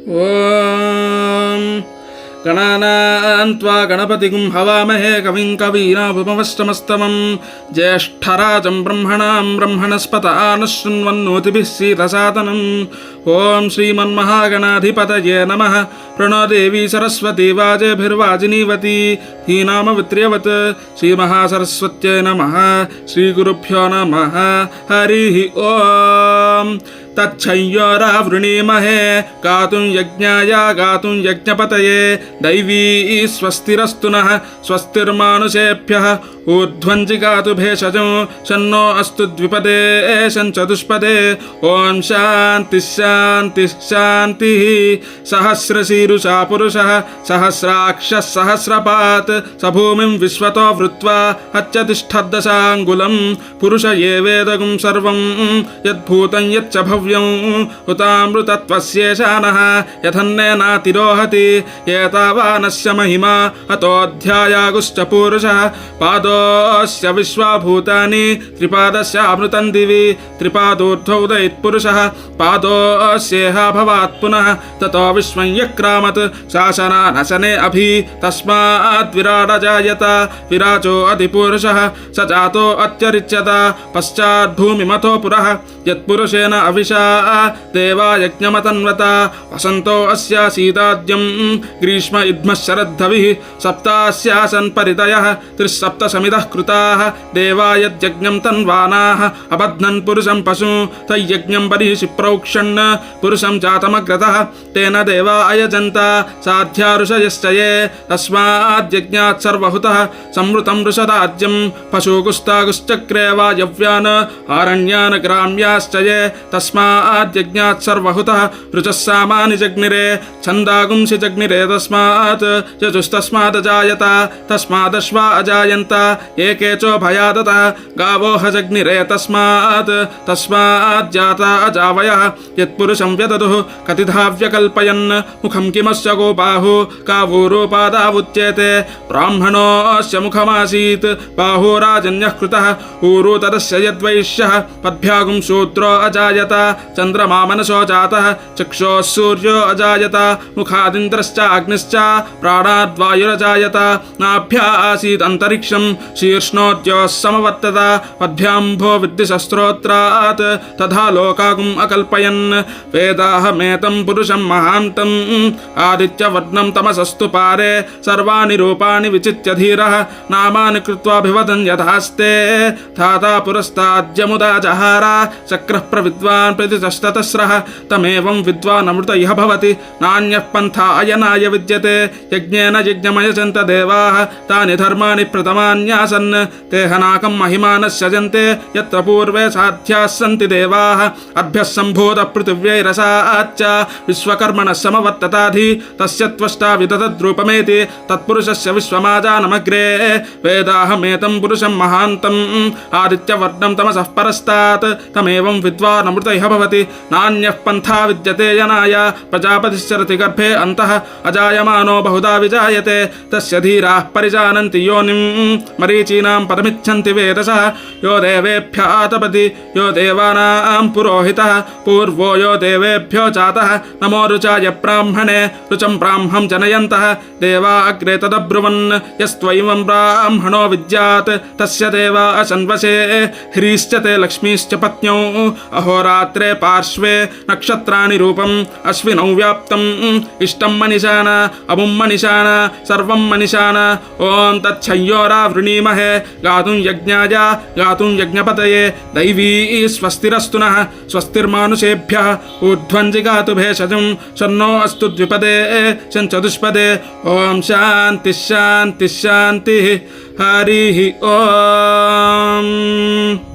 ఓం గణానాన్త్వా గణపతిగుం హవామహే కవిం కవీనాముపమస్తమస్తమం జ్యేష్ఠరాజం బ్రహ్మణాం బ్రహ్మణస్పత ఆనశృణ్వన్నోతిభిः సీదసాదనం. ఓం శ్రీమన్మహాగణాధిపతయే నమః. ప్రణో దేవీ సరస్వతీ వాజేభిర్వాజినీవతి ధీనామవిత్ర్యవత్. శ్రీమహాసరస్వత్యై నమః. శ్రీగురుభ్యో నమః. హరి ఓం. తచ్చయ్యోరావృణీమహే గాతుం యజ్ఞాయ గాతుం యజ్ఞపతయే దైవీ స్వస్తిరస్తు నః. స్వస్తిర్మానుషేభ్యః ఊర్ధ్వం జిగాతు భేషజం. షన్నో అస్తు ద్విపదే షంచతుష్పదే. ఓం శాంతి శాంతి శాంతి. సహస్రశీరుషా పురుషః సహస్రాక్షః సహస్రపాత్. స భూమిం విశ్వతో వృత్వా అత్యతిష్ఠద్దశాంగులం. పురుష ఏవేదగుం సర్వం యద్భూతం యచ్చ భవ్యం. హుతామృతత్వస్యేషానః యథన్నేనాతిరోహతి. ఏతావానస్య మహిమా అతోऽధ్యాయాగుశ్చ పురుషः. పాదోస్య విశ్వభూతాని త్రిపాదస్య అమృతం దివి. త్రిపాదోర్ధ్వ ఉదయత్పురుషः. పాదోస్యేహ భవాత్ పునః. తతో విశ్వం యక్రామత్ శాసనానశనే అభి. తస్మాద్ విరాడజాయత. విరాజో అధిపురుషः. స జాతో అత్యరిచ్యత. పశ్చాద్భూమిమతో పురః. యత్పురుషేణ అవిశా దేవా యజ్ఞమతన్వత. వసంతో అస్య శీతాద్యం గ్రీష్మ ఇద్మః శరద్ధవిః. సప్తాస్యాసన్ పరితయః త్రిస్సప్తశమిదః కృతాః. దేవా యజ్ఞం తన్వానాః అబధ్నన్ పురుషం పశు. తయ్యజ్ఞం బర్హిషి ప్రోక్షణ్ పురుషం జాతమగ్రతః. తేన దేవా అయజంత సాధ్యా ఋషయశ్చ యే. తస్మాద్యజ్ఞాత్ సర్వహుతః సంవృతం ఋషదాజ్యం. పశూగుస్తాగుశ్చక్రే వాయవ్యాన్ ఆరణ్యాన్ గ్రామ్యాశ్చ యే. తస్మాద్యజ్ఞాత్ సర్వహుతః రుచః సామాని జగ్నిరే. ఛందాగుంసి జగ్నిరే. తస్మాత్ యజుస్తస్మాదజాయత. తస్మాదశ్వా అజాయంత. ఏకేచో భయాదతః గావోహ జగ్నిరే. తస్మాజ్జాత అజావయః. యత్పురుషం వ్యదదుః కతిధా వ్యకల్పయన్. ముఖం కిమస్య గోబాహు కావూరోపాదావుచ్యేతే. బ్రాహ్మణోస్య ముఖమాసీత్ బాహోరాజన్యః కృతః. ఊరు తదస్య యద్వైశ్యః. పద్భ్యాగుం శూద్రో అజాయత. చంద్రమా మనసో జాతః. చక్షోః సూర్యో అజాయత. ముఖాదింద్రశ్చ అగ్నిశ్చ ప్రాణాద్వాయురజాయత. నాభ్యా ఆసీద్ అంతరిక్షం. శీర్ష్ణోద్యోः సమవర్తత. పద్భ్యాంభో విద్యుశస్త్రోత్రాత్. తథా లోకాగుం అకల్పయన్. వేదాహమేతం పురుషం మహాంతం. ఆదిత్యవర్ణం తమసస్తు పారే. సర్వాణి రూపాణి విచిత్య ధీరః. నామాని కృత్వాభివదన్ యథాస్తే. ధాతా పురస్తాద్యముదా జహార. చక్రః ప్రవిద్వాన్ ప్రతితస్తతస్రః. తమేవం విద్వాన్ అమృత ఇహ భవతి. నాన్యః పంథా అయనాయ విద్యతే. యజ్ఞేన యజ్ఞమయజంత దేవాః. తాని ధర్మాణి ప్రథమాన్యాసన్. తేహనాకం మహిమానస్యజంతే. యత్ర పూర్వే సాధ్యాः సంతి దేవాః. అభ్యः సంభూత పృథివ్యైరసాచ్చ. విశ్వకర్మణः సమవర్తతాధి. తస్య త్వష్టా విదధద్రూపమేతి. తత్పురుషస్య విశ్వమాజానమగ్రే. వేదాహమేతం పురుషం మహాంతం. ఆదిత్యవర్ణం తమసః పరస్తాత్. తమేవం విద్వాన్ అమృత ఇహ భవతి. నాన్యః పంథా విద్యతే యనాయ. ప్రజాపతిశ్చరతి గర్భే అంతః. అజాయమానో బహుదా విజాయతే. తస్య ధీరాः పరిజానంతి యోనిం. మరీచీనాం పదమిచ్చంతి వేదసః. యో దేవేభ్య ఆతపతి. యో దేవానాం పురోహితః. పూర్వో యో దేవేభ్యో జాతః. నమో రుచాయ బ్రాహ్మణే. రుచం బ్రాహ్మం జనయంతః. దేవా అగ్రే తదబ్రువన్. యస్త్వైవం బ్రాహ్మణో విద్యాత్. తస్య దేవా అశన్వశే. హ్రీశ్చ తే లక్ష్మీశ్చ పత్న్యౌ. అహోరాత్రే పార్శ్వే నక్షత్రాణి రూపం. అశ్వినౌ వ్యాప్తం. ఇష్టం మనిషాన అముం మనిషాన సర్వం మనిషాన. ఓం తచ్చయ్యోరావృణీమహే గాతుం యజ్ఞాయ గాతుం యజ్ఞపతయే దైవీ స్వస్తిరస్తు నః. స్వస్తిర్మానుషేభ్యః ఊర్ధ్వం జిగాతు భేషజం. షన్నో అస్తు ద్విపదే షంచతుష్పదే. ఓం శాంతి శాంతి శాంతి. హరి ఓం.